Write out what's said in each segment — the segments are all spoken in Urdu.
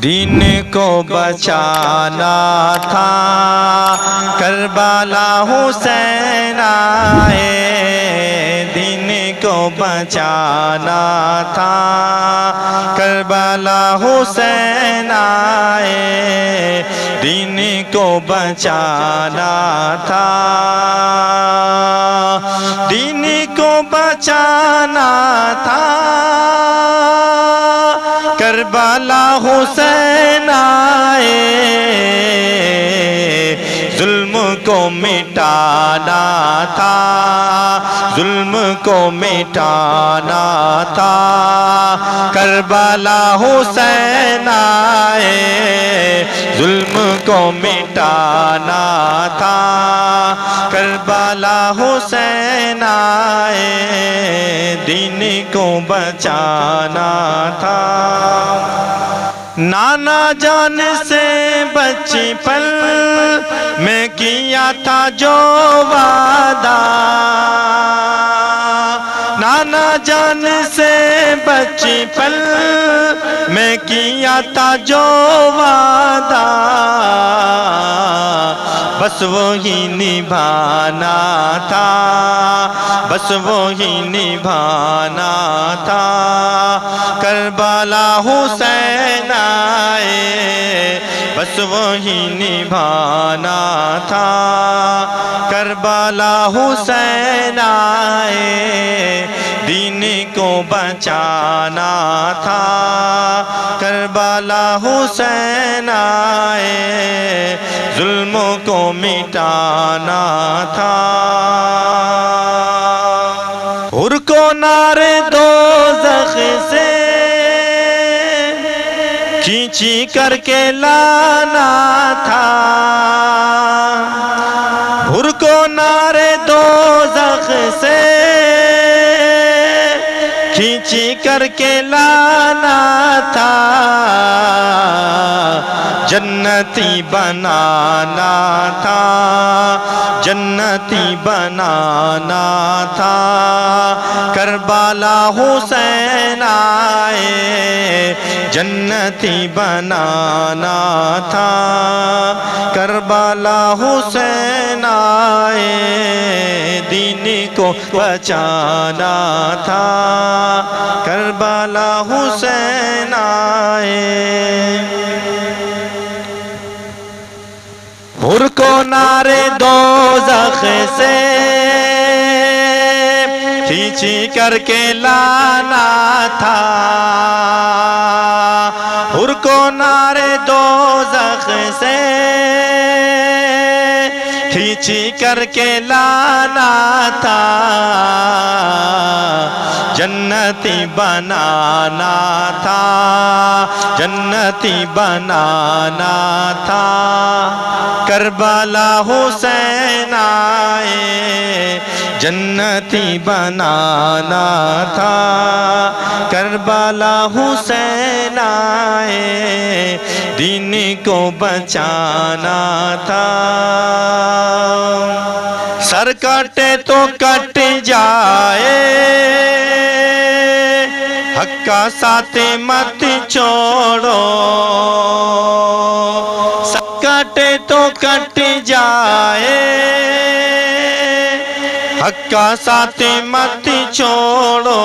دین کو بچانا تھا، کربلا حسین آئے، دین کو بچانا تھا، کربلا حسین آئے، دین کو بچانا تھا، دین کو بچانا تھا، کربلا حسین آئے، ظلم کو مٹانا تھا، ظلم کو مٹانا تھا، کربلا حسین آئے، ظلم کو مٹانا تھا، کربلا حسین آئے، دین کو بچانا تھا۔ نانا جان سے بچپن میں کیا تھا جو وعدہ، نانا جان سے بچپن میں کیا تھا جو وعدہ، بس وہی نبھانا تھا، بس وہی نبھانا تھا، کربلا حسین آئے، بس وہی نبھانا تھا، کربلا حسین آئے، دین کو بچانا تھا، کربلا حسین آئے، ظلم کو مٹانا تھا۔ حر کو نعرے دوزخ سے کھینچی کر کے لانا تھا، حر کو نعرے دوزخ سے کھینچی کر کے لانا تھا، جنتی بنانا تھا، جنتی بنانا تھا، کربلا حسین آئے، جنتی بنانا تھا، کربلا حسین آئے، دین کو بچانا تھا، کربلا حسین آئے۔ حر کو نعرے دوزخ سے کھینچی کر کے لانا تھا، حر کو نعرے دوزخ سے کھینچی کر کے لانا تھا، جنتی بنانا تھا، جنتی بنانا تھا، کربلا حسین آئے، جنتی بنانا تھا، کربلا حسین آئے، دین کو بچانا تھا۔ سر کٹے تو کٹ جائے، حق کا ساتھ مت چھوڑو، سر کٹے تو کٹ جائے، حق کا ساتھ مت چھوڑو،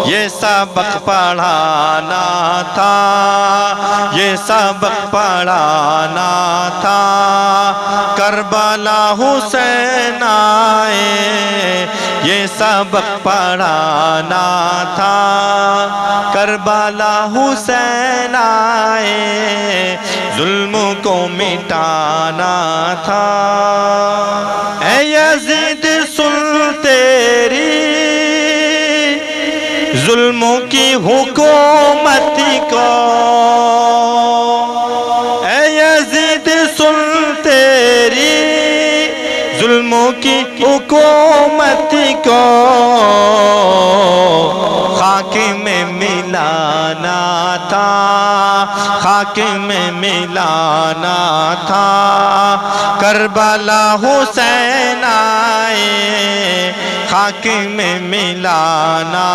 یہ سبق پڑھانا تھا، یہ سبق پڑھانا تھا، کربلا حسین آئے، یہ سبق پڑھانا تھا، کربلا حسین آئے، ظلم کو مٹانا تھا۔ اے یزید سن تیری ظلموں کی حکومت کو، اے یزید سن تیری ظلموں کی حکومت کو، خاک میں ملانا تھا، خاک میں ملانا تھا، کربلا حسین آئے خاک میں ملانا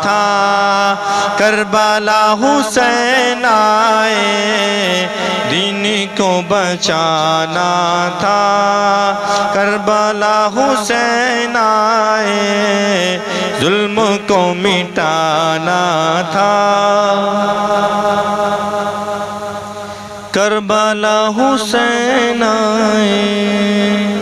تھا، کربلا حسین آئے دین کو بچانا تھا، کربلا حسین آئے ظلم کو مٹانا تھا، کربلا حسین آئے